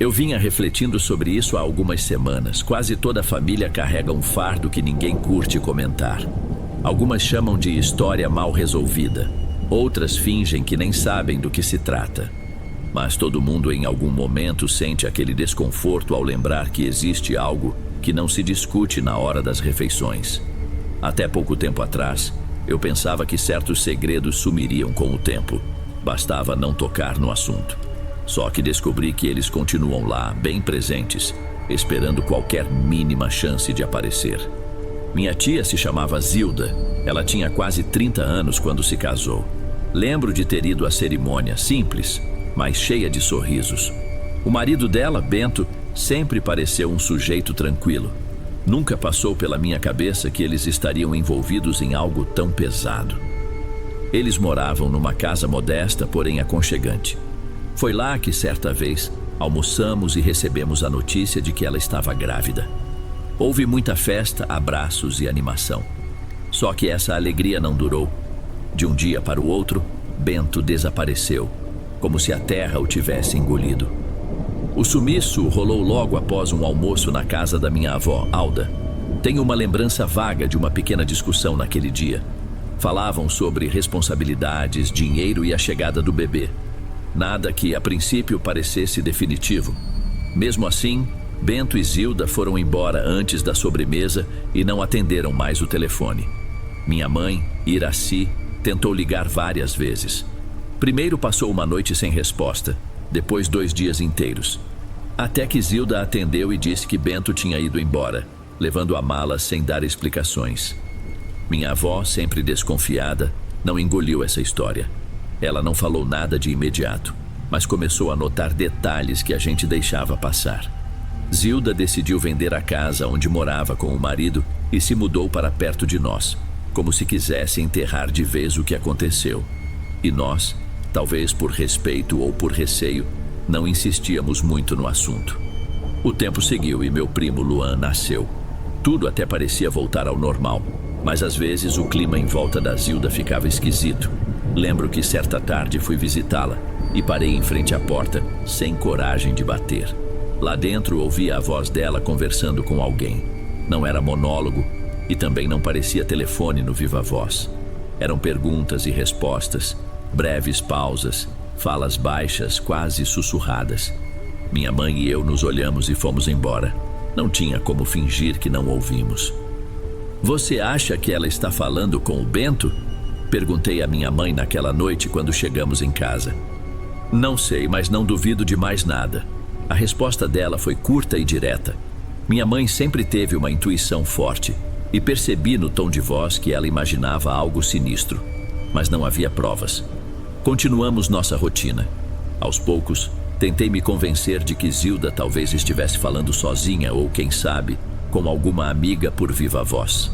Eu vinha refletindo sobre isso há algumas semanas. Quase toda a família carrega um fardo que ninguém curte comentar. Algumas chamam de história mal resolvida. Outras fingem que nem sabem do que se trata. Mas todo mundo em algum momento sente aquele desconforto ao lembrar que existe algo que não se discute na hora das refeições. Até pouco tempo atrás, eu pensava que certos segredos sumiriam com o tempo. Bastava não tocar no assunto. Só que descobri que eles continuam lá, bem presentes, esperando qualquer mínima chance de aparecer. Minha tia se chamava Zilda. Ela tinha quase 30 anos quando se casou. Lembro de ter ido à cerimônia, simples, mas cheia de sorrisos. O marido dela, Bento, sempre pareceu um sujeito tranquilo. Nunca passou pela minha cabeça que eles estariam envolvidos em algo tão pesado. Eles moravam numa casa modesta, porém aconchegante. Foi lá que, certa vez, almoçamos e recebemos a notícia de que ela estava grávida. Houve muita festa, abraços e animação. Só que essa alegria não durou. De um dia para o outro, Bento desapareceu, como se a terra o tivesse engolido. O sumiço rolou logo após um almoço na casa da minha avó, Alda. Tenho uma lembrança vaga de uma pequena discussão naquele dia. Falavam sobre responsabilidades, dinheiro e a chegada do bebê. Nada que, a princípio, parecesse definitivo. Mesmo assim, Bento e Zilda foram embora antes da sobremesa e não atenderam mais o telefone. Minha mãe, Iraci, tentou ligar várias vezes. Primeiro passou uma noite sem resposta, depois 2 dias inteiros. Até que Zilda atendeu e disse que Bento tinha ido embora, levando a mala sem dar explicações. Minha avó, sempre desconfiada, não engoliu essa história. Ela não falou nada de imediato, mas começou a notar detalhes que a gente deixava passar. Zilda decidiu vender a casa onde morava com o marido e se mudou para perto de nós, como se quisesse enterrar de vez o que aconteceu. E nós, talvez por respeito ou por receio, não insistíamos muito no assunto. O tempo seguiu e meu primo Luan nasceu. Tudo até parecia voltar ao normal, mas às vezes o clima em volta da Zilda ficava esquisito. Lembro que certa tarde fui visitá-la e parei em frente à porta, sem coragem de bater. Lá dentro ouvi a voz dela conversando com alguém. Não era monólogo e também não parecia telefone no viva voz. Eram perguntas e respostas, breves pausas, falas baixas, quase sussurradas. Minha mãe e eu nos olhamos e fomos embora. Não tinha como fingir que não ouvimos. Você acha que ela está falando com o Bento? Perguntei à minha mãe naquela noite quando chegamos em casa. Não sei, mas não duvido de mais nada. A resposta dela foi curta e direta. Minha mãe sempre teve uma intuição forte e percebi no tom de voz que ela imaginava algo sinistro, mas não havia provas. Continuamos nossa rotina. Aos poucos, tentei me convencer de que Zilda talvez estivesse falando sozinha ou, quem sabe, com alguma amiga por viva voz.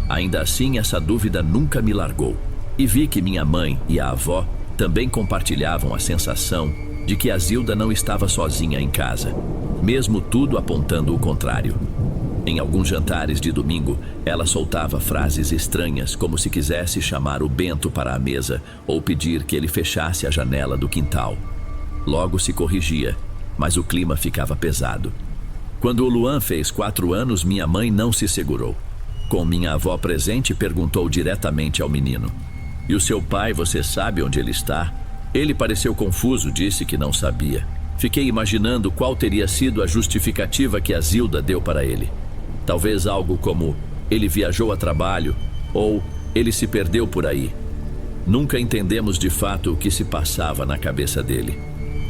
Ainda assim, essa dúvida nunca me largou. E vi que minha mãe e a avó também compartilhavam a sensação de que a Zilda não estava sozinha em casa, mesmo tudo apontando o contrário. Em alguns jantares de domingo, ela soltava frases estranhas, como se quisesse chamar o Bento para a mesa ou pedir que ele fechasse a janela do quintal. Logo se corrigia, mas o clima ficava pesado. Quando o Luan fez 4 anos, minha mãe não se segurou. Com minha avó presente, perguntou diretamente ao menino: "E o seu pai, você sabe onde ele está?" Ele pareceu confuso, disse que não sabia. Fiquei imaginando qual teria sido a justificativa que a Zilda deu para ele. Talvez algo como: ele viajou a trabalho, ou ele se perdeu por aí. Nunca entendemos de fato o que se passava na cabeça dele.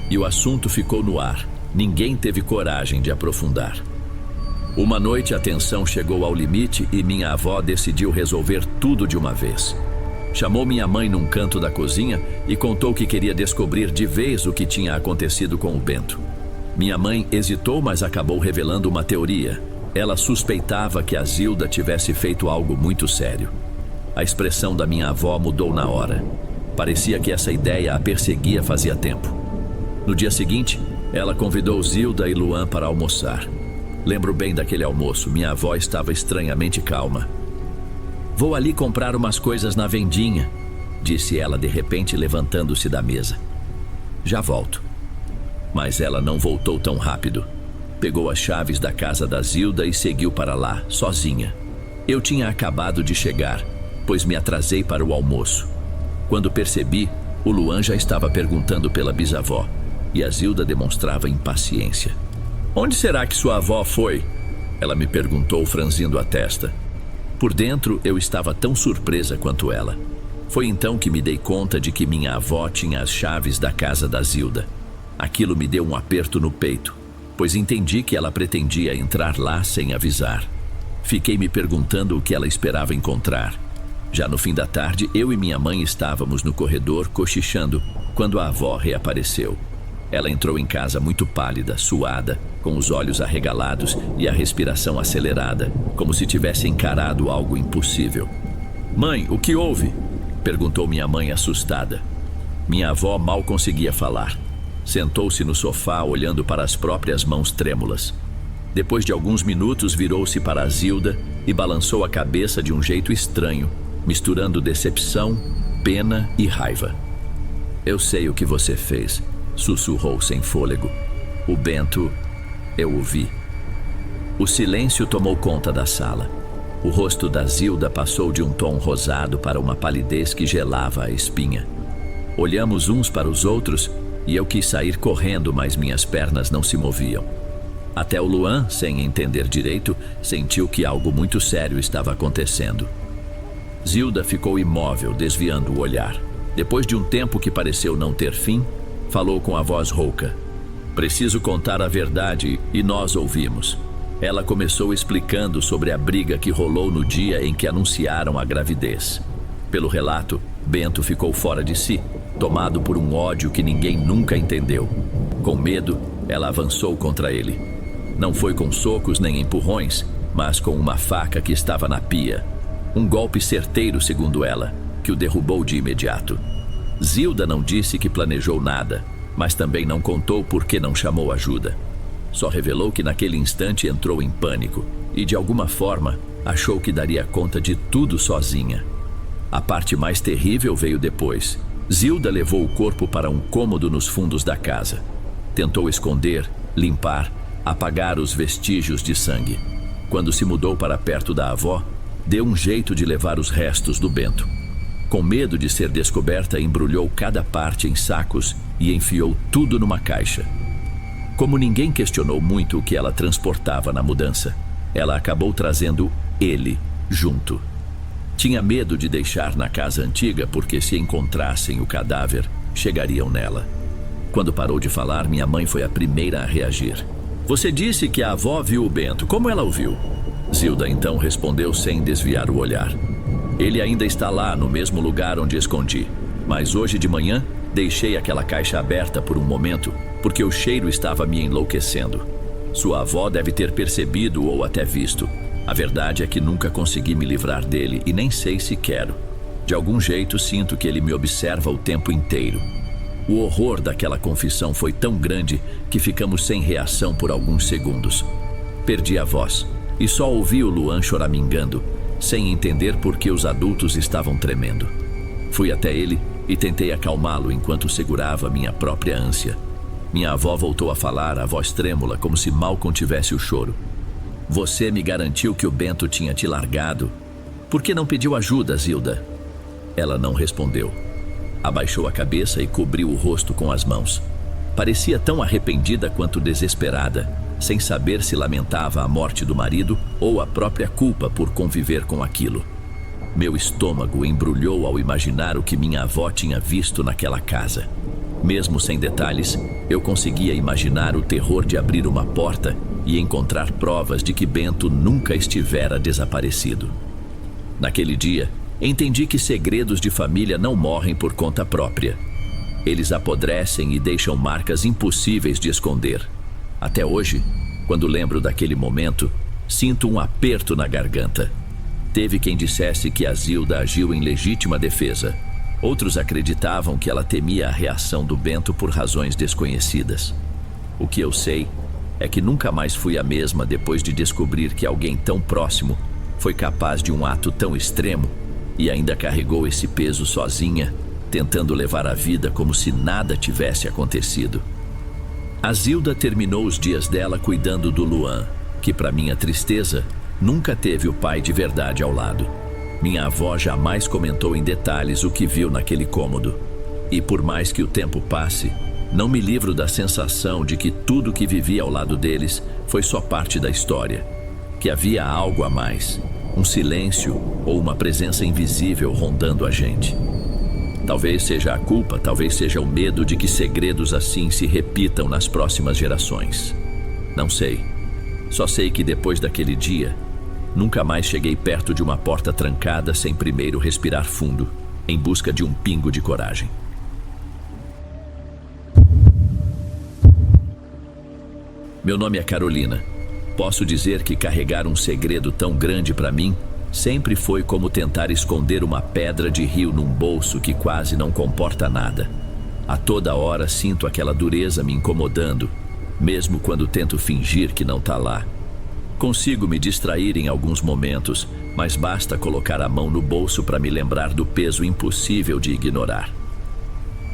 E o assunto ficou no ar. Ninguém teve coragem de aprofundar. Uma noite a tensão chegou ao limite e minha avó decidiu resolver tudo de uma vez. Chamou minha mãe num canto da cozinha e contou que queria descobrir de vez o que tinha acontecido com o Bento. Minha mãe hesitou, mas acabou revelando uma teoria. Ela suspeitava que a Zilda tivesse feito algo muito sério. A expressão da minha avó mudou na hora. Parecia que essa ideia a perseguia fazia tempo. No dia seguinte, ela convidou Zilda e Luan para almoçar. Lembro bem daquele almoço. Minha avó estava estranhamente calma. "Vou ali comprar umas coisas na vendinha", disse ela de repente, levantando-se da mesa. "Já volto." Mas ela não voltou tão rápido. Pegou as chaves da casa da Zilda e seguiu para lá, sozinha. Eu tinha acabado de chegar, pois me atrasei para o almoço. Quando percebi, o Luan já estava perguntando pela bisavó, e a Zilda demonstrava impaciência. "Onde será que sua avó foi?" Ela me perguntou, franzindo a testa. Por dentro, eu estava tão surpresa quanto ela. Foi então que me dei conta de que minha avó tinha as chaves da casa da Zilda. Aquilo me deu um aperto no peito, pois entendi que ela pretendia entrar lá sem avisar. Fiquei me perguntando o que ela esperava encontrar. Já no fim da tarde, eu e minha mãe estávamos no corredor cochichando quando a avó reapareceu. Ela entrou em casa muito pálida, suada, com os olhos arregalados e a respiração acelerada, como se tivesse encarado algo impossível. "Mãe, o que houve?" perguntou minha mãe assustada. Minha avó mal conseguia falar. Sentou-se no sofá olhando para as próprias mãos trêmulas. Depois de alguns minutos virou-se para a Zilda e balançou a cabeça de um jeito estranho, misturando decepção, pena e raiva. "Eu sei o que você fez", sussurrou sem fôlego. "O Bento, eu o vi." O silêncio tomou conta da sala. O rosto da Zilda passou de um tom rosado para uma palidez que gelava a espinha. Olhamos uns para os outros e eu quis sair correndo, mas minhas pernas não se moviam. Até o Luan, sem entender direito, sentiu que algo muito sério estava acontecendo. Zilda ficou imóvel, desviando o olhar. Depois de um tempo que pareceu não ter fim, falou com a voz rouca. "Preciso contar a verdade", e nós ouvimos. Ela começou explicando sobre a briga que rolou no dia em que anunciaram a gravidez. Pelo relato, Bento ficou fora de si, tomado por um ódio que ninguém nunca entendeu. Com medo, ela avançou contra ele. Não foi com socos nem empurrões, mas com uma faca que estava na pia. Um golpe certeiro, segundo ela, que o derrubou de imediato. Zilda não disse que planejou nada, mas também não contou por que não chamou ajuda. Só revelou que naquele instante entrou em pânico e, de alguma forma, achou que daria conta de tudo sozinha. A parte mais terrível veio depois. Zilda levou o corpo para um cômodo nos fundos da casa. Tentou esconder, limpar, apagar os vestígios de sangue. Quando se mudou para perto da avó, deu um jeito de levar os restos do Bento. Com medo de ser descoberta, embrulhou cada parte em sacos e enfiou tudo numa caixa. Como ninguém questionou muito o que ela transportava na mudança, ela acabou trazendo ele junto. Tinha medo de deixar na casa antiga porque, se encontrassem o cadáver, chegariam nela. Quando parou de falar, minha mãe foi a primeira a reagir. "Você disse que a avó viu o Bento. Como ela o viu?" Zilda então respondeu sem desviar o olhar. "Ele ainda está lá, no mesmo lugar onde escondi. Mas hoje de manhã, deixei aquela caixa aberta por um momento, porque o cheiro estava me enlouquecendo. Sua avó deve ter percebido ou até visto. A verdade é que nunca consegui me livrar dele e nem sei se quero. De algum jeito sinto que ele me observa o tempo inteiro." O horror daquela confissão foi tão grande que ficamos sem reação por alguns segundos. Perdi a voz e só ouvi o Luan choramingando, sem entender por que os adultos estavam tremendo. Fui até ele e tentei acalmá-lo enquanto segurava minha própria ânsia. Minha avó voltou a falar, a voz trêmula, como se mal contivesse o choro. "Você me garantiu que o Bento tinha te largado. Por que não pediu ajuda, Zilda?" Ela não respondeu. Abaixou a cabeça e cobriu o rosto com as mãos. Parecia tão arrependida quanto desesperada, sem saber se lamentava a morte do marido ou a própria culpa por conviver com aquilo. Meu estômago embrulhou ao imaginar o que minha avó tinha visto naquela casa. Mesmo sem detalhes, eu conseguia imaginar o terror de abrir uma porta e encontrar provas de que Bento nunca estivera desaparecido. Naquele dia, entendi que segredos de família não morrem por conta própria. Eles apodrecem e deixam marcas impossíveis de esconder. Até hoje, quando lembro daquele momento, sinto um aperto na garganta. Teve quem dissesse que a Zilda agiu em legítima defesa. Outros acreditavam que ela temia a reação do Bento por razões desconhecidas. O que eu sei é que nunca mais fui a mesma depois de descobrir que alguém tão próximo foi capaz de um ato tão extremo e ainda carregou esse peso sozinha, tentando levar a vida como se nada tivesse acontecido. A Zilda terminou os dias dela cuidando do Luan, que, para minha tristeza, nunca teve o pai de verdade ao lado. Minha avó jamais comentou em detalhes o que viu naquele cômodo. E por mais que o tempo passe, não me livro da sensação de que tudo que vivi ao lado deles foi só parte da história, que havia algo a mais, um silêncio ou uma presença invisível rondando a gente. Talvez seja a culpa, talvez seja o medo de que segredos assim se repitam nas próximas gerações. Não sei. Só sei que depois daquele dia, nunca mais cheguei perto de uma porta trancada sem primeiro respirar fundo, em busca de um pingo de coragem. Meu nome é Carolina. Posso dizer que carregar um segredo tão grande para mim sempre foi como tentar esconder uma pedra de rio num bolso que quase não comporta nada. A toda hora sinto aquela dureza me incomodando, mesmo quando tento fingir que não tá lá. Consigo me distrair em alguns momentos, mas basta colocar a mão no bolso para me lembrar do peso impossível de ignorar.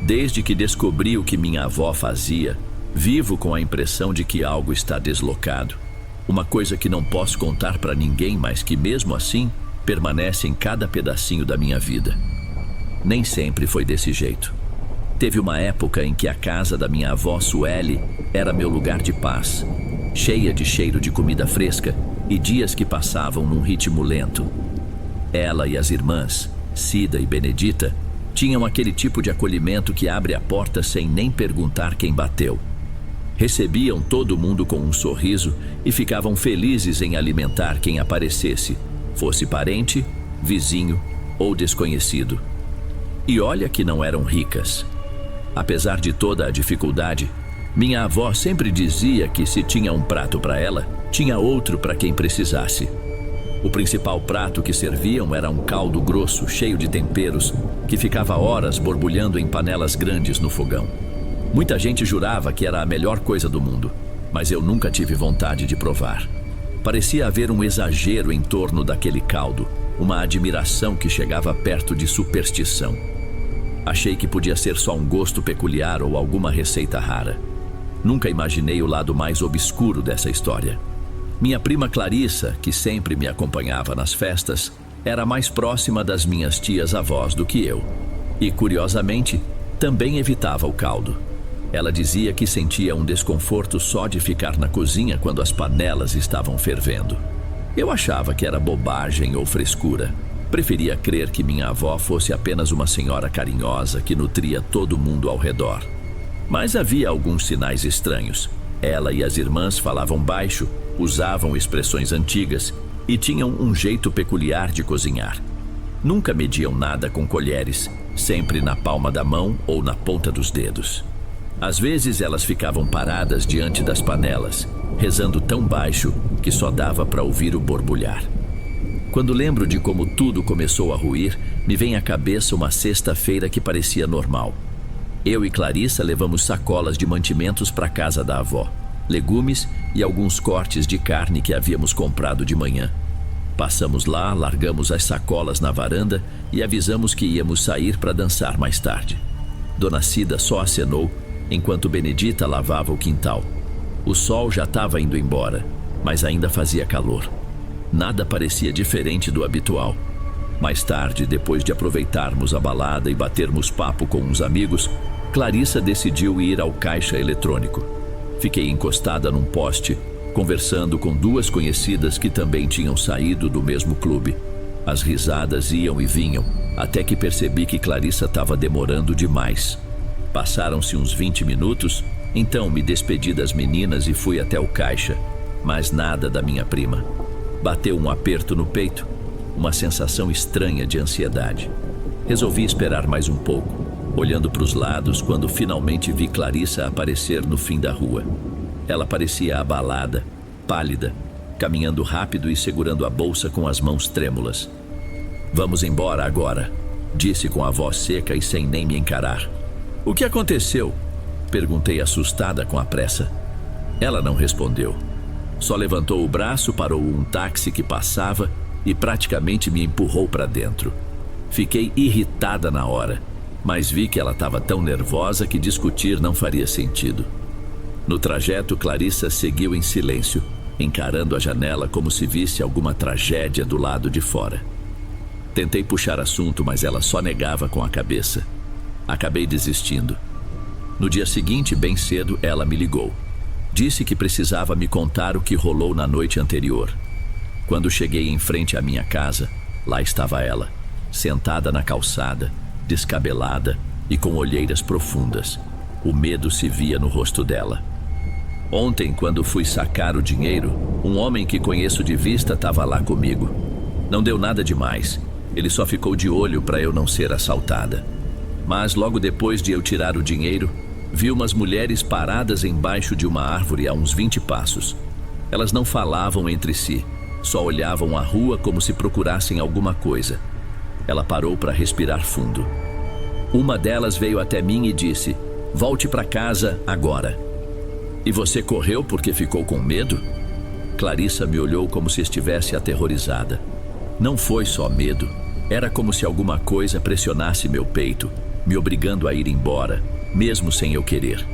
Desde que descobri o que minha avó fazia, vivo com a impressão de que algo está deslocado. Uma coisa que não posso contar para ninguém, mas que mesmo assim permanece em cada pedacinho da minha vida. Nem sempre foi desse jeito. Teve uma época em que a casa da minha avó Sueli era meu lugar de paz, cheia de cheiro de comida fresca e dias que passavam num ritmo lento. Ela e as irmãs, Cida e Benedita, tinham aquele tipo de acolhimento que abre a porta sem nem perguntar quem bateu. Recebiam todo mundo com um sorriso e ficavam felizes em alimentar quem aparecesse, fosse parente, vizinho ou desconhecido. E olha que não eram ricas. Apesar de toda a dificuldade, minha avó sempre dizia que se tinha um prato para ela, tinha outro para quem precisasse. O principal prato que serviam era um caldo grosso, cheio de temperos, que ficava horas borbulhando em panelas grandes no fogão. Muita gente jurava que era a melhor coisa do mundo, mas eu nunca tive vontade de provar. Parecia haver um exagero em torno daquele caldo, uma admiração que chegava perto de superstição. Achei que podia ser só um gosto peculiar ou alguma receita rara. Nunca imaginei o lado mais obscuro dessa história. Minha prima Clarissa, que sempre me acompanhava nas festas, era mais próxima das minhas tias-avós do que eu. E, curiosamente, também evitava o caldo. Ela dizia que sentia um desconforto só de ficar na cozinha quando as panelas estavam fervendo. Eu achava que era bobagem ou frescura. Preferia crer que minha avó fosse apenas uma senhora carinhosa que nutria todo mundo ao redor. Mas havia alguns sinais estranhos. Ela e as irmãs falavam baixo, usavam expressões antigas e tinham um jeito peculiar de cozinhar. Nunca mediam nada com colheres, sempre na palma da mão ou na ponta dos dedos. Às vezes elas ficavam paradas diante das panelas, rezando tão baixo que só dava para ouvir o borbulhar. Quando lembro de como tudo começou a ruir, me vem à cabeça uma sexta-feira que parecia normal. Eu e Clarissa levamos sacolas de mantimentos para a casa da avó, legumes e alguns cortes de carne que havíamos comprado de manhã. Passamos lá, largamos as sacolas na varanda e avisamos que íamos sair para dançar mais tarde. Dona Cida só acenou enquanto Benedita lavava o quintal. O sol já estava indo embora, mas ainda fazia calor. Nada parecia diferente do habitual. Mais tarde, depois de aproveitarmos a balada e batermos papo com uns amigos, Clarissa decidiu ir ao caixa eletrônico. Fiquei encostada num poste, conversando com duas conhecidas que também tinham saído do mesmo clube. As risadas iam e vinham, até que percebi que Clarissa estava demorando demais. Passaram-se uns 20 minutos, então me despedi das meninas e fui até o caixa, mas nada da minha prima. Bateu um aperto no peito, uma sensação estranha de ansiedade. Resolvi esperar mais um pouco, olhando para os lados quando finalmente vi Clarissa aparecer no fim da rua. Ela parecia abalada, pálida, caminhando rápido e segurando a bolsa com as mãos trêmulas. "Vamos embora agora", disse com a voz seca e sem nem me encarar. "O que aconteceu?", perguntei assustada com a pressa. Ela não respondeu. Só levantou o braço, parou um táxi que passava e praticamente me empurrou para dentro. Fiquei irritada na hora, mas vi que ela estava tão nervosa que discutir não faria sentido. No trajeto, Clarissa seguiu em silêncio, encarando a janela como se visse alguma tragédia do lado de fora. Tentei puxar assunto, mas ela só negava com a cabeça. Acabei desistindo. No dia seguinte, bem cedo, ela me ligou. Disse que precisava me contar o que rolou na noite anterior. Quando cheguei em frente à minha casa, lá estava ela, sentada na calçada, descabelada e com olheiras profundas. O medo se via no rosto dela. Ontem, quando fui sacar o dinheiro, um homem que conheço de vista estava lá comigo. Não deu nada demais. Ele só ficou de olho para eu não ser assaltada. Mas logo depois de eu tirar o dinheiro, vi umas mulheres paradas embaixo de uma árvore a uns 20 passos. Elas não falavam entre si, só olhavam a rua como se procurassem alguma coisa. Ela parou para respirar fundo. Uma delas veio até mim e disse: "Volte para casa agora." "E você correu porque ficou com medo?" Clarissa me olhou como se estivesse aterrorizada. Não foi só medo, era como se alguma coisa pressionasse meu peito, me obrigando a ir embora, mesmo sem eu querer.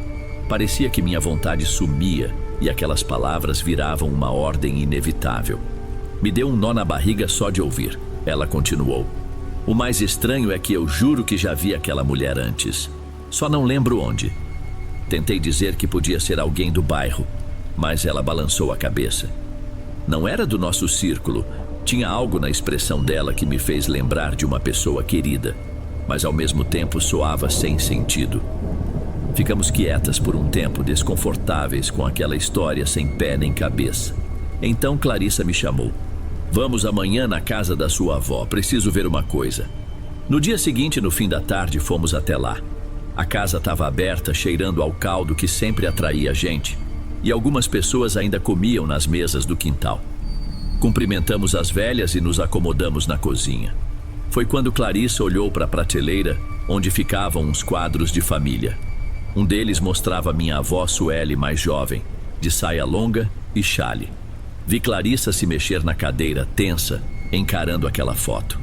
Parecia que minha vontade sumia e aquelas palavras viravam uma ordem inevitável. Me deu um nó na barriga só de ouvir. Ela continuou: "O mais estranho é que eu juro que já vi aquela mulher antes. Só não lembro onde." Tentei dizer que podia ser alguém do bairro, mas ela balançou a cabeça. Não era do nosso círculo. Tinha algo na expressão dela que me fez lembrar de uma pessoa querida, mas ao mesmo tempo soava sem sentido. Ficamos quietas por um tempo, desconfortáveis com aquela história sem pé nem cabeça. Então Clarissa me chamou: "Vamos amanhã na casa da sua avó, preciso ver uma coisa." No dia seguinte, no fim da tarde, fomos até lá. A casa estava aberta, cheirando ao caldo que sempre atraía a gente, e algumas pessoas ainda comiam nas mesas do quintal. Cumprimentamos as velhas e nos acomodamos na cozinha. Foi quando Clarissa olhou para a prateleira onde ficavam uns quadros de família. Um deles mostrava minha avó Sueli mais jovem, de saia longa e chale. Vi Clarissa se mexer na cadeira, tensa, encarando aquela foto.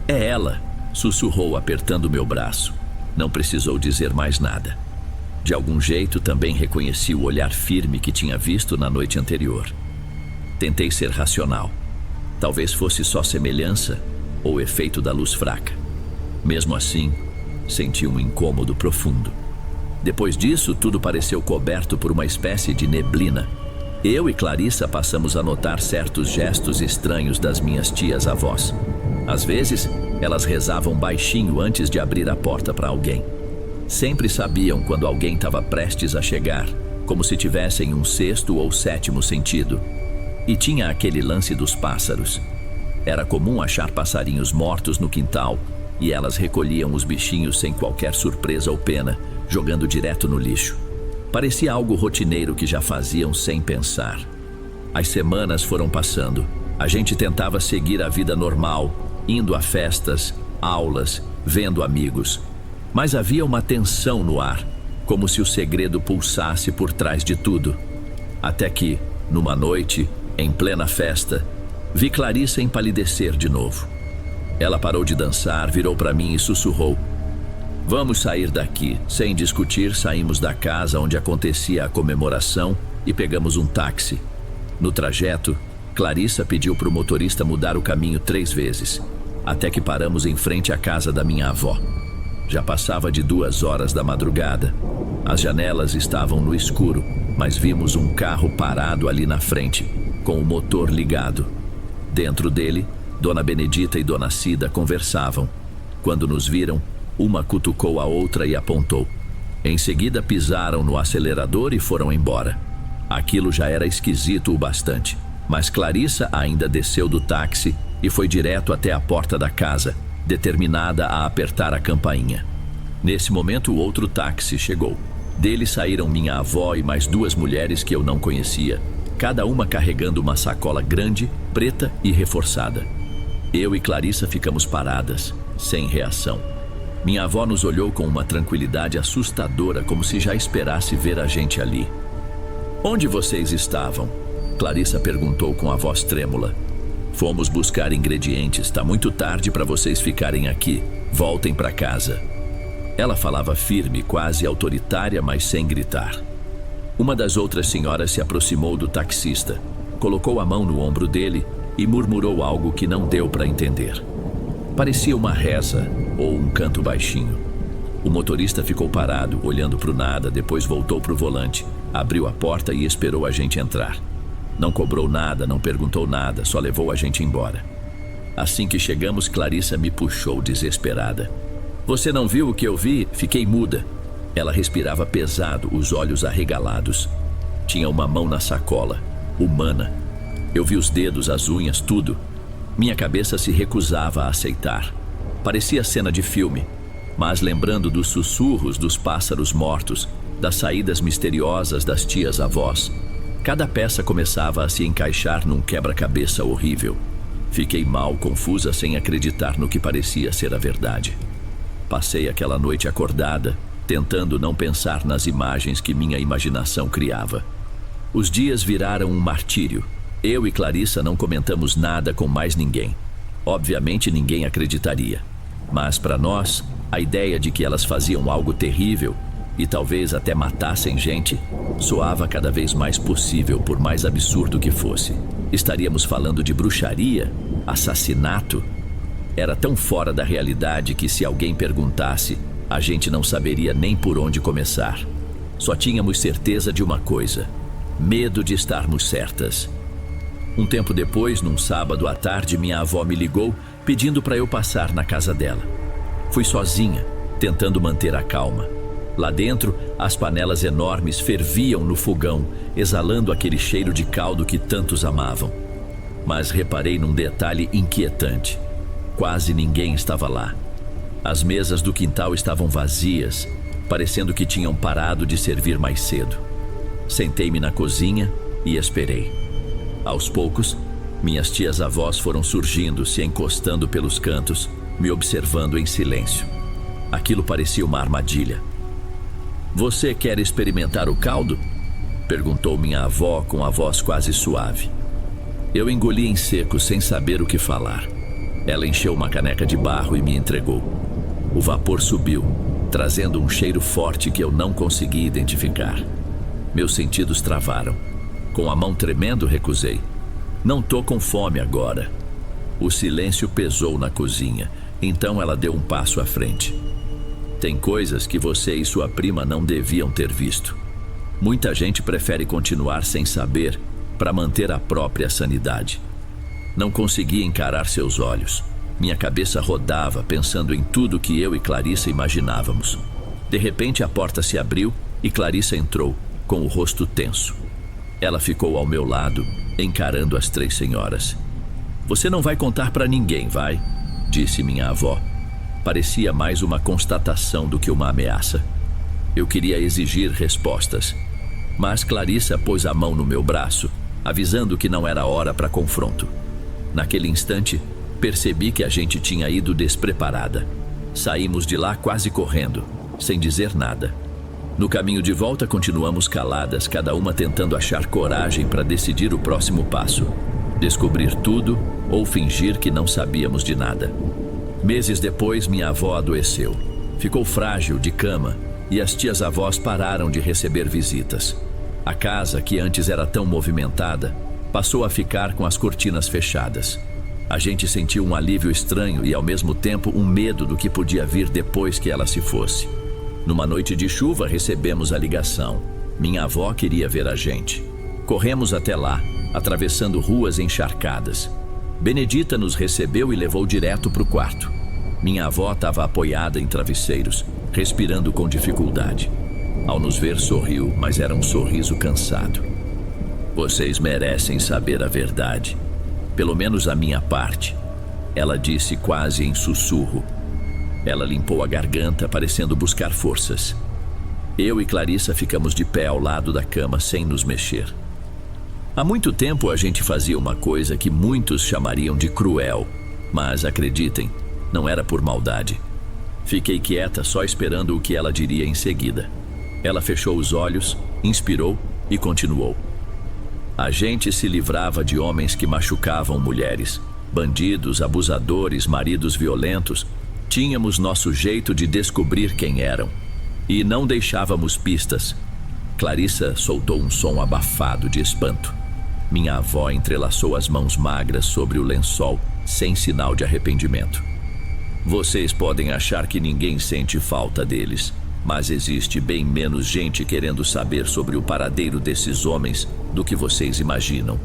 "É ela", sussurrou apertando meu braço. Não precisou dizer mais nada. De algum jeito, também reconheci o olhar firme que tinha visto na noite anterior. Tentei ser racional. Talvez fosse só semelhança ou efeito da luz fraca. Mesmo assim, senti um incômodo profundo. Depois disso, tudo pareceu coberto por uma espécie de neblina. Eu e Clarissa passamos a notar certos gestos estranhos das minhas tias-avós. Às vezes, elas rezavam baixinho antes de abrir a porta para alguém. Sempre sabiam quando alguém estava prestes a chegar, como se tivessem um sexto ou sétimo sentido. E tinha aquele lance dos pássaros. Era comum achar passarinhos mortos no quintal, e elas recolhiam os bichinhos sem qualquer surpresa ou pena, jogando direto no lixo. Parecia algo rotineiro que já faziam sem pensar. As semanas foram passando. A gente tentava seguir a vida normal, indo a festas, aulas, vendo amigos. Mas havia uma tensão no ar, como se o segredo pulsasse por trás de tudo. Até que, numa noite, em plena festa, vi Clarissa empalidecer de novo. Ela parou de dançar, virou para mim e sussurrou: "Vamos sair daqui." Sem discutir, saímos da casa onde acontecia a comemoração e pegamos um táxi. No trajeto, Clarissa pediu para o motorista mudar o caminho 3 vezes, até que paramos em frente à casa da minha avó. Já passava de 2 horas da madrugada. As janelas estavam no escuro, mas vimos um carro parado ali na frente, com o motor ligado. Dentro dele, Dona Benedita e Dona Cida conversavam. Quando nos viram, uma cutucou a outra e apontou. Em seguida, pisaram no acelerador e foram embora. Aquilo já era esquisito o bastante, mas Clarissa ainda desceu do táxi e foi direto até a porta da casa, determinada a apertar a campainha. Nesse momento, o outro táxi chegou. Dele saíram minha avó e mais 2 mulheres que eu não conhecia, cada uma carregando uma sacola grande, preta e reforçada. Eu e Clarissa ficamos paradas, sem reação. Minha avó nos olhou com uma tranquilidade assustadora, como se já esperasse ver a gente ali. "Onde vocês estavam?" Clarissa perguntou com a voz trêmula. "Fomos buscar ingredientes, tá muito tarde para vocês ficarem aqui. Voltem para casa." Ela falava firme, quase autoritária, mas sem gritar. Uma das outras senhoras se aproximou do taxista, colocou a mão no ombro dele e murmurou algo que não deu para entender. Parecia uma reza ou um canto baixinho. O motorista ficou parado, olhando para o nada, depois voltou para o volante, abriu a porta e esperou a gente entrar. Não cobrou nada, não perguntou nada, só levou a gente embora. Assim que chegamos, Clarissa me puxou desesperada. Você não viu o que eu vi? Fiquei muda. Ela respirava pesado, os olhos arregalados. Tinha uma mão na sacola, humana. Eu vi os dedos, as unhas, tudo. Minha cabeça se recusava a aceitar. Parecia cena de filme, mas lembrando dos sussurros dos pássaros mortos, das saídas misteriosas das tias-avós, cada peça começava a se encaixar num quebra-cabeça horrível. Fiquei mal, confusa, sem acreditar no que parecia ser a verdade. Passei aquela noite acordada, tentando não pensar nas imagens que minha imaginação criava. Os dias viraram um martírio. Eu e Clarissa não comentamos nada com mais ninguém. Obviamente ninguém acreditaria. Mas para nós, a ideia de que elas faziam algo terrível e talvez até matassem gente soava cada vez mais possível, por mais absurdo que fosse. Estaríamos falando de bruxaria? Assassinato? Era tão fora da realidade que, se alguém perguntasse, a gente não saberia nem por onde começar. Só tínhamos certeza de uma coisa: medo de estarmos certas. Um tempo depois, num sábado à tarde, minha avó me ligou pedindo para eu passar na casa dela. Fui sozinha, tentando manter a calma. Lá dentro, as panelas enormes ferviam no fogão, exalando aquele cheiro de caldo que tantos amavam. Mas reparei num detalhe inquietante. Quase ninguém estava lá. As mesas do quintal estavam vazias, parecendo que tinham parado de servir mais cedo. Sentei-me na cozinha e esperei. Aos poucos, minhas tias-avós foram surgindo, se encostando pelos cantos, me observando em silêncio. Aquilo parecia uma armadilha. Você quer experimentar o caldo? Perguntou minha avó com a voz quase suave. Eu engoli em seco, sem saber o que falar. Ela encheu uma caneca de barro e me entregou. O vapor subiu, trazendo um cheiro forte que eu não consegui identificar. Meus sentidos travaram. Com a mão tremendo, recusei. Não tô com fome agora. O silêncio pesou na cozinha, então ela deu um passo à frente. Tem coisas que você e sua prima não deviam ter visto. Muita gente prefere continuar sem saber para manter a própria sanidade. Não conseguia encarar seus olhos. Minha cabeça rodava pensando em tudo que eu e Clarissa imaginávamos. De repente a porta se abriu e Clarissa entrou, com o rosto tenso. Ela ficou ao meu lado, encarando as três senhoras. Você não vai contar para ninguém, vai? Disse minha avó. Parecia mais uma constatação do que uma ameaça. Eu queria exigir respostas, mas Clarissa pôs a mão no meu braço, avisando que não era hora para confronto. Naquele instante, percebi que a gente tinha ido despreparada. Saímos de lá quase correndo, sem dizer nada. No caminho de volta, continuamos caladas, cada uma tentando achar coragem para decidir o próximo passo. Descobrir tudo ou fingir que não sabíamos de nada. Meses depois, minha avó adoeceu. Ficou frágil, de cama, e as tias-avós pararam de receber visitas. A casa, que antes era tão movimentada, passou a ficar com as cortinas fechadas. A gente sentiu um alívio estranho e, ao mesmo tempo, um medo do que podia vir depois que ela se fosse. Numa noite de chuva, recebemos a ligação. Minha avó queria ver a gente. Corremos até lá, atravessando ruas encharcadas. Benedita nos recebeu e levou direto para o quarto. Minha avó estava apoiada em travesseiros, respirando com dificuldade. Ao nos ver, sorriu, mas era um sorriso cansado. Vocês merecem saber a verdade. Pelo menos a minha parte, ela disse quase em sussurro. Ela limpou a garganta, parecendo buscar forças. Eu e Clarissa ficamos de pé ao lado da cama, sem nos mexer. Há muito tempo a gente fazia uma coisa que muitos chamariam de cruel, mas acreditem, não era por maldade. Fiquei quieta, só esperando o que ela diria em seguida. Ela fechou os olhos, inspirou e continuou. A gente se livrava de homens que machucavam mulheres, bandidos, abusadores, maridos violentos. Tínhamos nosso jeito de descobrir quem eram. E não deixávamos pistas. Clarissa soltou um som abafado de espanto. Minha avó entrelaçou as mãos magras sobre o lençol, sem sinal de arrependimento. Vocês podem achar que ninguém sente falta deles, mas existe bem menos gente querendo saber sobre o paradeiro desses homens do que vocês imaginam.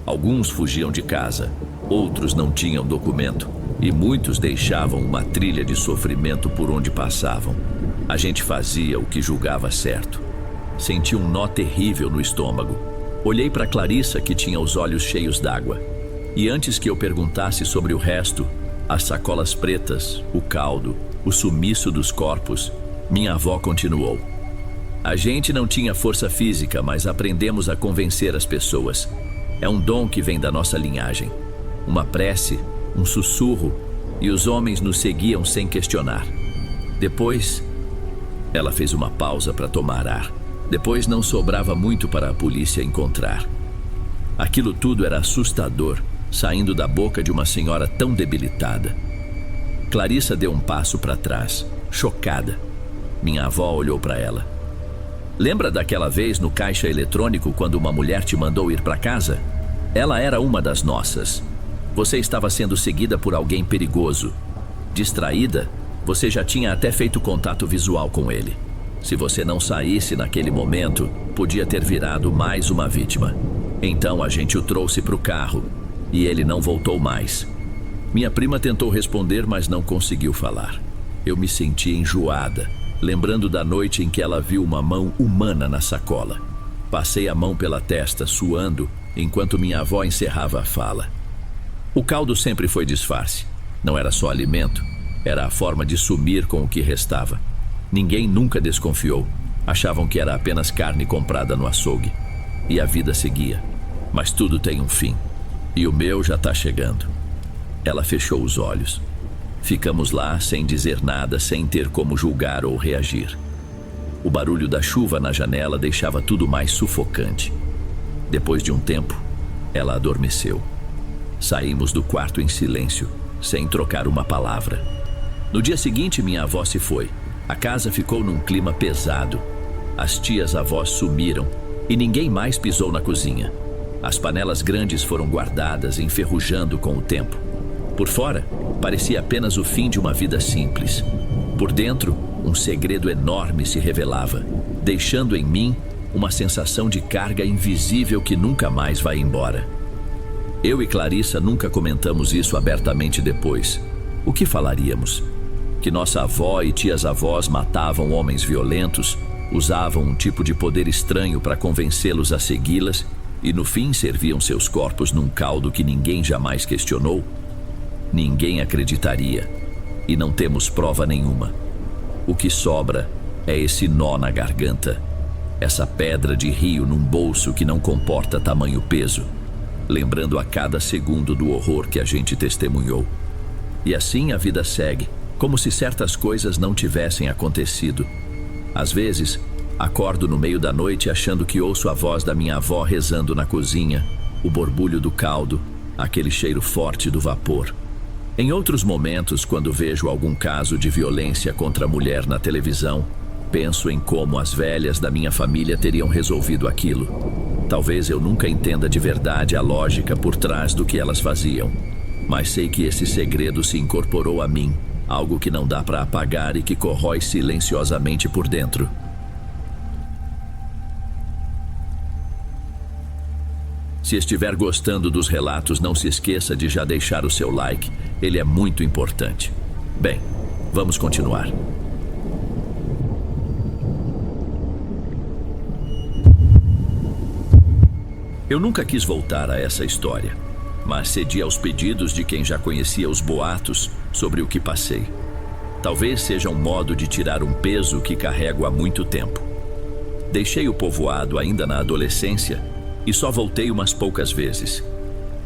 Alguns fugiam de casa, outros não tinham documento, e muitos deixavam uma trilha de sofrimento por onde passavam. A gente fazia o que julgava certo. Senti um nó terrível no estômago. Olhei para Clarissa, que tinha os olhos cheios d'água. E antes que eu perguntasse sobre o resto, as sacolas pretas, o caldo, o sumiço dos corpos, minha avó continuou. A gente não tinha força física, mas aprendemos a convencer as pessoas. É um dom que vem da nossa linhagem. Uma prece, um sussurro, e os homens nos seguiam sem questionar. Depois, ela fez uma pausa para tomar ar. Depois não sobrava muito para a polícia encontrar. Aquilo tudo era assustador, saindo da boca de uma senhora tão debilitada. Clarissa deu um passo para trás, chocada. Minha avó olhou para ela. Lembra daquela vez no caixa eletrônico quando uma mulher te mandou ir para casa? Ela era uma das nossas. Você estava sendo seguida por alguém perigoso. Distraída, você já tinha até feito contato visual com ele. Se você não saísse naquele momento, podia ter virado mais uma vítima. Então a gente o trouxe para o carro e ele não voltou mais. Minha prima tentou responder, mas não conseguiu falar. Eu me senti enjoada, lembrando da noite em que ela viu uma mão humana na sacola. Passei a mão pela testa, suando, enquanto minha avó encerrava a fala. O caldo sempre foi disfarce. Não era só alimento, era a forma de sumir com o que restava. Ninguém nunca desconfiou. Achavam que era apenas carne comprada no açougue. E a vida seguia. Mas tudo tem um fim. E o meu já está chegando. Ela fechou os olhos. Ficamos lá sem dizer nada, sem ter como julgar ou reagir. O barulho da chuva na janela deixava tudo mais sufocante. Depois de um tempo, ela adormeceu. Saímos do quarto em silêncio, sem trocar uma palavra. No dia seguinte, minha avó se foi. A casa ficou num clima pesado. As tias-avós sumiram e ninguém mais pisou na cozinha. As panelas grandes foram guardadas, enferrujando com o tempo. Por fora, parecia apenas o fim de uma vida simples. Por dentro, um segredo enorme se revelava, deixando em mim uma sensação de carga invisível que nunca mais vai embora. Eu e Clarissa nunca comentamos isso abertamente depois. O que falaríamos? Que nossa avó e tias-avós matavam homens violentos, usavam um tipo de poder estranho para convencê-los a segui-las e no fim serviam seus corpos num caldo que ninguém jamais questionou? Ninguém acreditaria, e não temos prova nenhuma. O que sobra é esse nó na garganta, essa pedra de rio num bolso que não comporta tamanho peso, lembrando a cada segundo do horror que a gente testemunhou. E assim a vida segue, como se certas coisas não tivessem acontecido. Às vezes, acordo no meio da noite achando que ouço a voz da minha avó rezando na cozinha, o borbulho do caldo, aquele cheiro forte do vapor. Em outros momentos, quando vejo algum caso de violência contra a mulher na televisão, penso em como as velhas da minha família teriam resolvido aquilo. Talvez eu nunca entenda de verdade a lógica por trás do que elas faziam, mas sei que esse segredo se incorporou a mim, algo que não dá para apagar e que corrói silenciosamente por dentro. Se estiver gostando dos relatos, não se esqueça de já deixar o seu like, ele é muito importante. Bem, vamos continuar. Eu nunca quis voltar a essa história, mas cedi aos pedidos de quem já conhecia os boatos sobre o que passei. Talvez seja um modo de tirar um peso que carrego há muito tempo. Deixei o povoado ainda na adolescência e só voltei umas poucas vezes.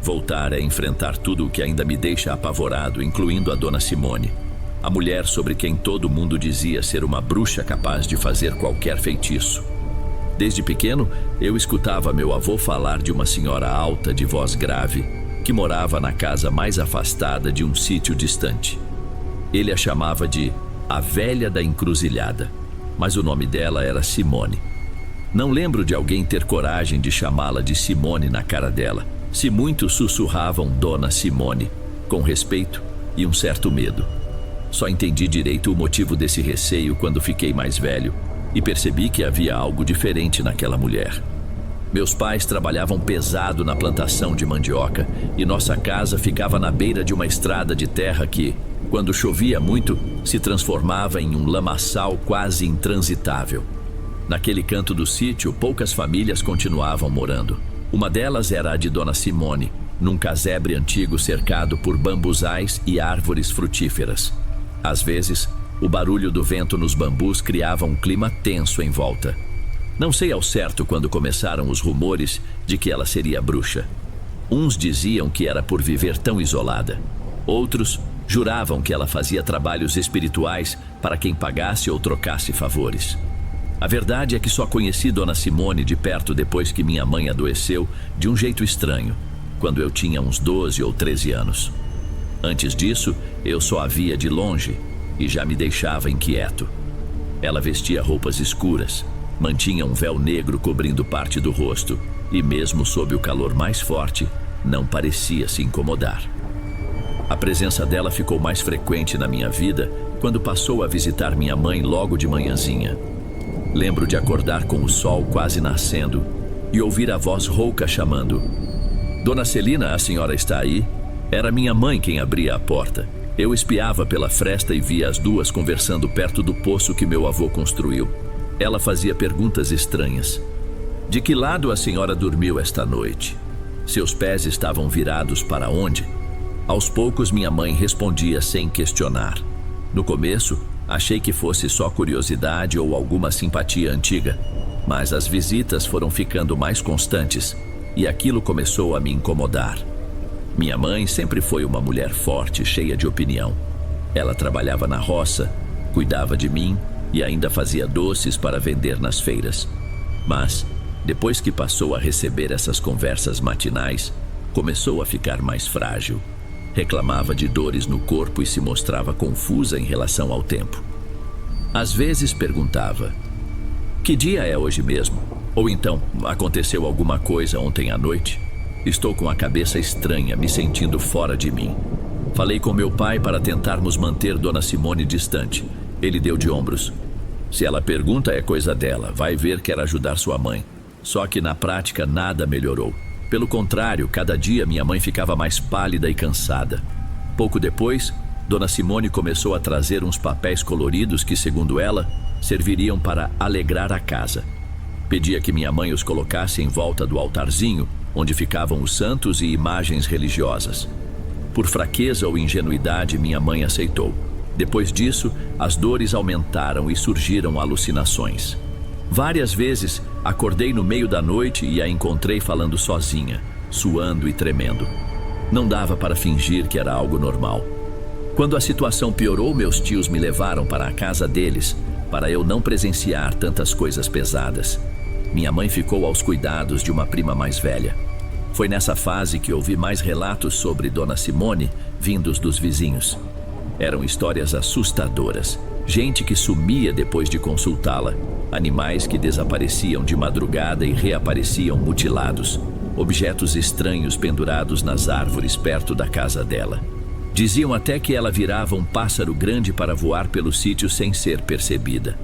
Voltar é enfrentar tudo o que ainda me deixa apavorado, incluindo a Dona Simone, a mulher sobre quem todo mundo dizia ser uma bruxa capaz de fazer qualquer feitiço. Desde pequeno, eu escutava meu avô falar de uma senhora alta de voz grave que morava na casa mais afastada de um sítio distante. Ele a chamava de a Velha da Encruzilhada, mas o nome dela era Simone. Não lembro de alguém ter coragem de chamá-la de Simone na cara dela. Se muitos sussurravam Dona Simone, com respeito e um certo medo. Só entendi direito o motivo desse receio quando fiquei mais velho e percebi que havia algo diferente naquela mulher. Meus pais trabalhavam pesado na plantação de mandioca e nossa casa ficava na beira de uma estrada de terra que, quando chovia muito, se transformava em um lamaçal quase intransitável. Naquele canto do sítio, poucas famílias continuavam morando. Uma delas era a de Dona Simone, num casebre antigo cercado por bambuzais e árvores frutíferas. Às vezes, o barulho do vento nos bambus criava um clima tenso em volta. Não sei ao certo quando começaram os rumores de que ela seria bruxa. Uns diziam que era por viver tão isolada. Outros juravam que ela fazia trabalhos espirituais para quem pagasse ou trocasse favores. A verdade é que só conheci Dona Simone de perto depois que minha mãe adoeceu de um jeito estranho, quando eu tinha uns 12 ou 13 anos. Antes disso, eu só a via de longe e já me deixava inquieto. Ela vestia roupas escuras, mantinha um véu negro cobrindo parte do rosto e, mesmo sob o calor mais forte, não parecia se incomodar. A presença dela ficou mais frequente na minha vida quando passou a visitar minha mãe logo de manhãzinha. Lembro de acordar com o sol quase nascendo e ouvir a voz rouca chamando: Dona Celina, a senhora está aí? Era minha mãe quem abria a porta. Eu espiava pela fresta e via as duas conversando perto do poço que meu avô construiu. Ela fazia perguntas estranhas. De que lado a senhora dormiu esta noite? Seus pés estavam virados para onde? Aos poucos minha mãe respondia sem questionar. No começo, achei que fosse só curiosidade ou alguma simpatia antiga, mas as visitas foram ficando mais constantes e aquilo começou a me incomodar. Minha mãe sempre foi uma mulher forte, cheia de opinião. Ela trabalhava na roça, cuidava de mim e ainda fazia doces para vender nas feiras. Mas, depois que passou a receber essas conversas matinais, começou a ficar mais frágil. Reclamava de dores no corpo e se mostrava confusa em relação ao tempo. Às vezes perguntava: que dia é hoje mesmo? Ou então, aconteceu alguma coisa ontem à noite? Estou com a cabeça estranha, me sentindo fora de mim. Falei com meu pai para tentarmos manter Dona Simone distante. Ele deu de ombros. Se ela pergunta, é coisa dela, vai ver quer ajudar sua mãe. Só que na prática nada melhorou. Pelo contrário, cada dia minha mãe ficava mais pálida e cansada. Pouco depois, Dona Simone começou a trazer uns papéis coloridos que, segundo ela, serviriam para alegrar a casa. Pedia que minha mãe os colocasse em volta do altarzinho, onde ficavam os santos e imagens religiosas. Por fraqueza ou ingenuidade, minha mãe aceitou. Depois disso, as dores aumentaram e surgiram alucinações. Várias vezes, acordei no meio da noite e a encontrei falando sozinha, suando e tremendo. Não dava para fingir que era algo normal. Quando a situação piorou, meus tios me levaram para a casa deles, para eu não presenciar tantas coisas pesadas. Minha mãe ficou aos cuidados de uma prima mais velha. Foi nessa fase que ouvi mais relatos sobre Dona Simone, vindos dos vizinhos. Eram histórias assustadoras. Gente que sumia depois de consultá-la. Animais que desapareciam de madrugada e reapareciam mutilados. Objetos estranhos pendurados nas árvores perto da casa dela. Diziam até que ela virava um pássaro grande para voar pelo sítio sem ser percebida.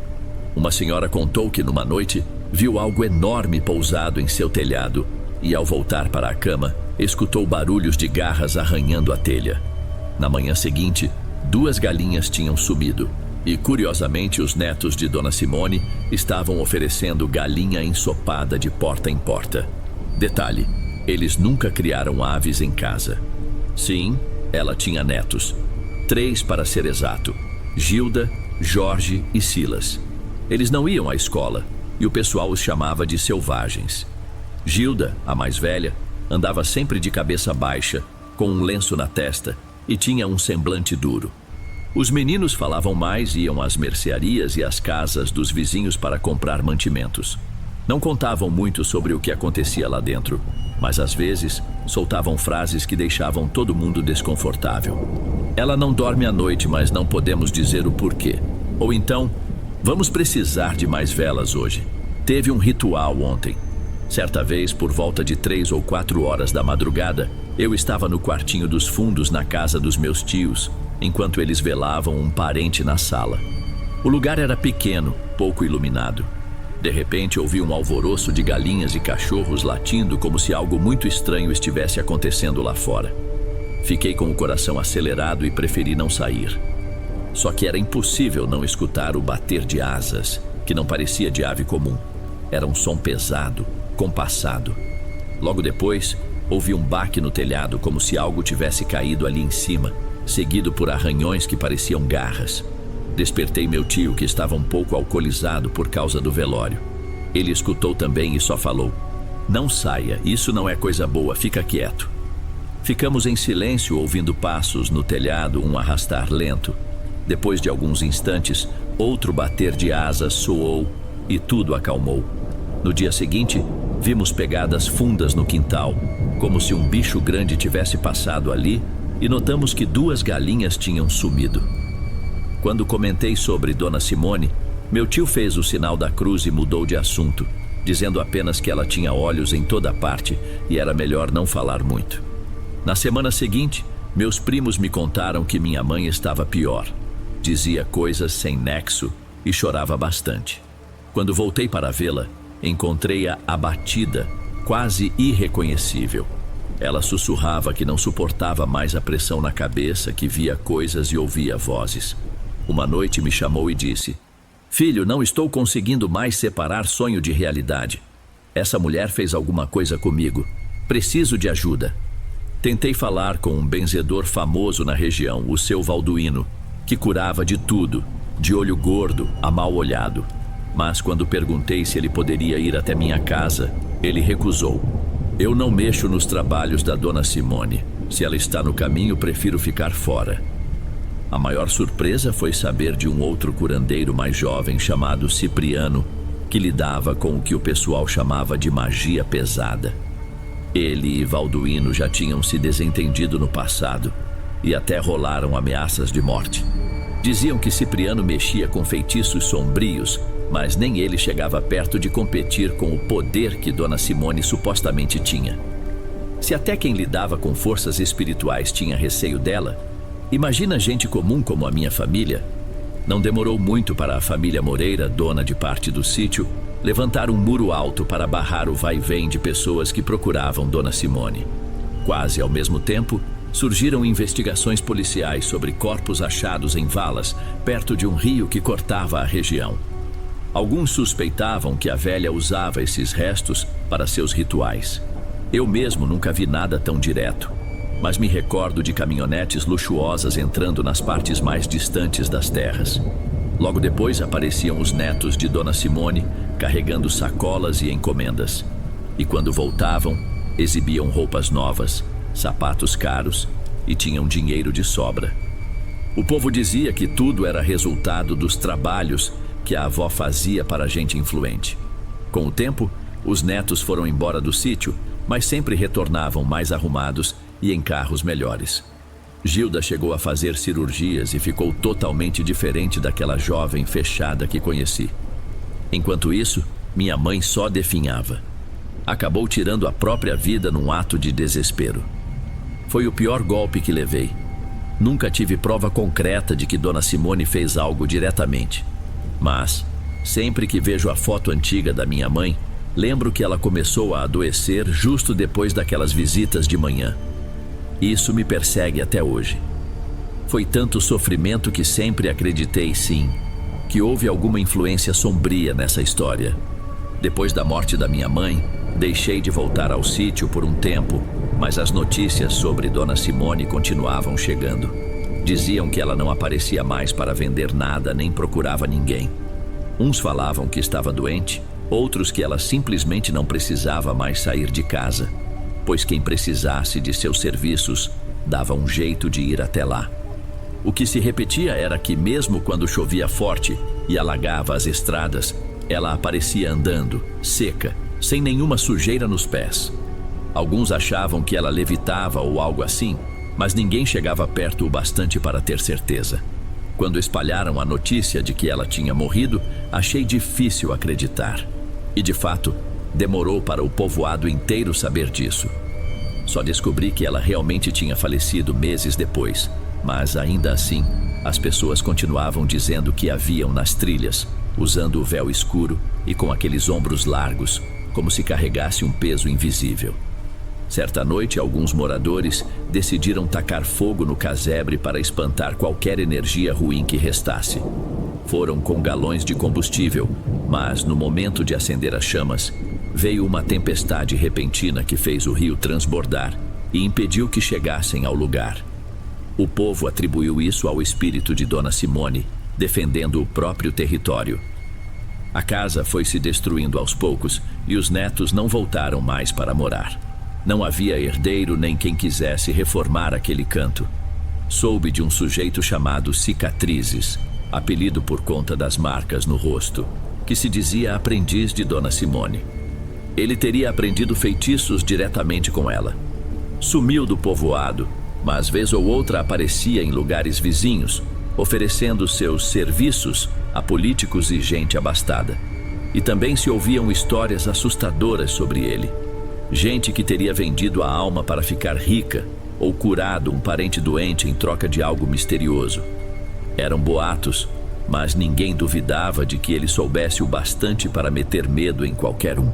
Uma senhora contou que numa noite viu algo enorme pousado em seu telhado e, ao voltar para a cama, escutou barulhos de garras arranhando a telha. Na manhã seguinte, 2 galinhas tinham sumido e, curiosamente, os netos de Dona Simone estavam oferecendo galinha ensopada de porta em porta. Detalhe, eles nunca criaram aves em casa. Sim, ela tinha netos. 3 para ser exato: Gilda, Jorge e Silas. Eles não iam à escola e o pessoal os chamava de selvagens. Gilda, a mais velha, andava sempre de cabeça baixa, com um lenço na testa e tinha um semblante duro. Os meninos falavam mais e iam às mercearias e às casas dos vizinhos para comprar mantimentos. Não contavam muito sobre o que acontecia lá dentro, mas às vezes soltavam frases que deixavam todo mundo desconfortável. Ela não dorme à noite, mas não podemos dizer o porquê. Ou então, vamos precisar de mais velas hoje. Teve um ritual ontem. Certa vez, por volta de 3 ou 4 horas da madrugada, eu estava no quartinho dos fundos na casa dos meus tios, enquanto eles velavam um parente na sala. O lugar era pequeno, pouco iluminado. De repente, ouvi um alvoroço de galinhas e cachorros latindo como se algo muito estranho estivesse acontecendo lá fora. Fiquei com o coração acelerado e preferi não sair. Só que era impossível não escutar o bater de asas, que não parecia de ave comum. Era um som pesado, compassado. Logo depois, ouvi um baque no telhado, como se algo tivesse caído ali em cima, seguido por arranhões que pareciam garras. Despertei meu tio, que estava um pouco alcoolizado por causa do velório. Ele escutou também e só falou: "Não saia, isso não é coisa boa, fica quieto." Ficamos em silêncio, ouvindo passos no telhado, um arrastar lento. Depois de alguns instantes, outro bater de asas soou e tudo acalmou. No dia seguinte, vimos pegadas fundas no quintal, como se um bicho grande tivesse passado ali, e notamos que 2 galinhas tinham sumido. Quando comentei sobre Dona Simone, meu tio fez o sinal da cruz e mudou de assunto, dizendo apenas que ela tinha olhos em toda parte e era melhor não falar muito. Na semana seguinte, meus primos me contaram que minha mãe estava pior. Dizia coisas sem nexo e chorava bastante. Quando voltei para vê-la, encontrei-a abatida, quase irreconhecível. Ela sussurrava que não suportava mais a pressão na cabeça, que via coisas e ouvia vozes. Uma noite me chamou e disse: "Filho, não estou conseguindo mais separar sonho de realidade. Essa mulher fez alguma coisa comigo. Preciso de ajuda." Tentei falar com um benzedor famoso na região, o seu Valduíno, que curava de tudo, de olho gordo a mal olhado. Mas quando perguntei se ele poderia ir até minha casa, ele recusou. "Eu não mexo nos trabalhos da Dona Simone. Se ela está no caminho, prefiro ficar fora." A maior surpresa foi saber de um outro curandeiro mais jovem chamado Cipriano, que lidava com o que o pessoal chamava de magia pesada. Ele e Valduíno já tinham se desentendido no passado e até rolaram ameaças de morte. Diziam que Cipriano mexia com feitiços sombrios, mas nem ele chegava perto de competir com o poder que Dona Simone supostamente tinha. Se até quem lidava com forças espirituais tinha receio dela, imagina gente comum como a minha família. Não demorou muito para a família Moreira, dona de parte do sítio, levantar um muro alto para barrar o vai-vem de pessoas que procuravam Dona Simone. Quase ao mesmo tempo, surgiram investigações policiais sobre corpos achados em valas perto de um rio que cortava a região. Alguns suspeitavam que a velha usava esses restos para seus rituais. Eu mesmo nunca vi nada tão direto, mas me recordo de caminhonetes luxuosas entrando nas partes mais distantes das terras. Logo depois apareciam os netos de Dona Simone, carregando sacolas e encomendas. E quando voltavam, exibiam roupas novas, sapatos caros e tinham dinheiro de sobra. O povo dizia que tudo era resultado dos trabalhos que a avó fazia para gente influente. Com o tempo, os netos foram embora do sítio, mas sempre retornavam mais arrumados e em carros melhores. Gilda chegou a fazer cirurgias e ficou totalmente diferente daquela jovem fechada que conheci. Enquanto isso, minha mãe só definhava. Acabou tirando a própria vida num ato de desespero. Foi o pior golpe que levei. Nunca tive prova concreta de que Dona Simone fez algo diretamente. Mas, sempre que vejo a foto antiga da minha mãe, lembro que ela começou a adoecer justo depois daquelas visitas de manhã. Isso me persegue até hoje. Foi tanto sofrimento que sempre acreditei, sim, que houve alguma influência sombria nessa história. Depois da morte da minha mãe, deixei de voltar ao sítio por um tempo, mas as notícias sobre Dona Simone continuavam chegando. Diziam que ela não aparecia mais para vender nada nem procurava ninguém. Uns falavam que estava doente, outros que ela simplesmente não precisava mais sair de casa, pois quem precisasse de seus serviços dava um jeito de ir até lá. O que se repetia era que mesmo quando chovia forte e alagava as estradas, ela aparecia andando, seca, sem nenhuma sujeira nos pés. Alguns achavam que ela levitava ou algo assim, mas ninguém chegava perto o bastante para ter certeza. Quando espalharam a notícia de que ela tinha morrido, achei difícil acreditar. E de fato, demorou para o povoado inteiro saber disso. Só descobri que ela realmente tinha falecido meses depois, mas ainda assim, as pessoas continuavam dizendo que a viam nas trilhas, usando o véu escuro e com aqueles ombros largos, como se carregasse um peso invisível. Certa noite, alguns moradores decidiram tacar fogo no casebre para espantar qualquer energia ruim que restasse. Foram com galões de combustível, mas no momento de acender as chamas, veio uma tempestade repentina que fez o rio transbordar e impediu que chegassem ao lugar. O povo atribuiu isso ao espírito de Dona Simone, defendendo o próprio território. A casa foi se destruindo aos poucos e os netos não voltaram mais para morar. Não havia herdeiro nem quem quisesse reformar aquele canto. Soube de um sujeito chamado Cicatrizes, apelido por conta das marcas no rosto, que se dizia aprendiz de Dona Simone. Ele teria aprendido feitiços diretamente com ela. Sumiu do povoado, mas vez ou outra aparecia em lugares vizinhos, oferecendo seus serviços a políticos e gente abastada. E também se ouviam histórias assustadoras sobre ele. Gente que teria vendido a alma para ficar rica ou curado um parente doente em troca de algo misterioso. Eram boatos, mas ninguém duvidava de que ele soubesse o bastante para meter medo em qualquer um.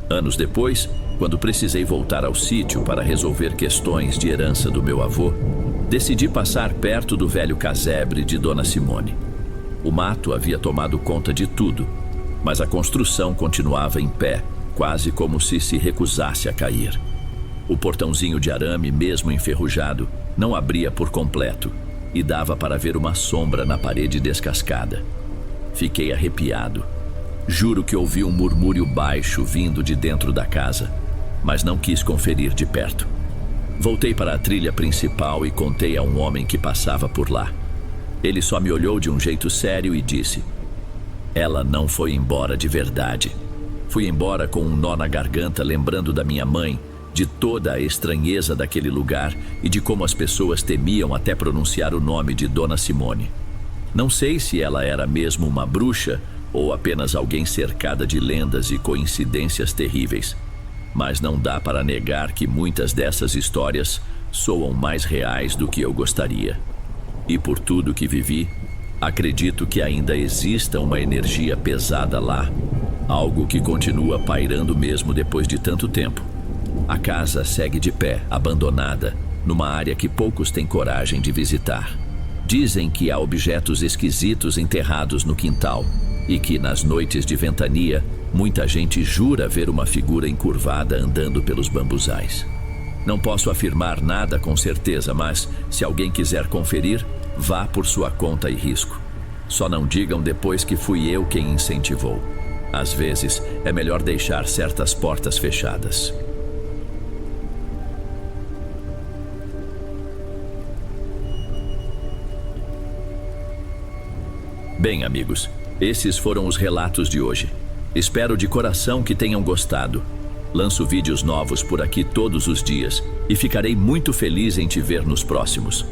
Anos depois, quando precisei voltar ao sítio para resolver questões de herança do meu avô, decidi passar perto do velho casebre de Dona Simone. O mato havia tomado conta de tudo, mas a construção continuava em pé, quase como se recusasse a cair. O portãozinho de arame, mesmo enferrujado, não abria por completo e dava para ver uma sombra na parede descascada. Fiquei arrepiado. Juro que ouvi um murmúrio baixo vindo de dentro da casa, mas não quis conferir de perto. Voltei para a trilha principal e contei a um homem que passava por lá. Ele só me olhou de um jeito sério e disse: "Ela não foi embora de verdade." Fui embora com um nó na garganta, lembrando da minha mãe, de toda a estranheza daquele lugar e de como as pessoas temiam até pronunciar o nome de Dona Simone. Não sei se ela era mesmo uma bruxa ou apenas alguém cercada de lendas e coincidências terríveis, mas não dá para negar que muitas dessas histórias soam mais reais do que eu gostaria. E por tudo que vivi, acredito que ainda exista uma energia pesada lá, algo que continua pairando mesmo depois de tanto tempo. A casa segue de pé, abandonada, numa área que poucos têm coragem de visitar. Dizem que há objetos esquisitos enterrados no quintal e que, nas noites de ventania, muita gente jura ver uma figura encurvada andando pelos bambuzais. Não posso afirmar nada com certeza, mas, se alguém quiser conferir, vá por sua conta e risco. Só não digam depois que fui eu quem incentivou. Às vezes, é melhor deixar certas portas fechadas. Bem, amigos, esses foram os relatos de hoje. Espero de coração que tenham gostado. Lanço vídeos novos por aqui todos os dias e ficarei muito feliz em te ver nos próximos.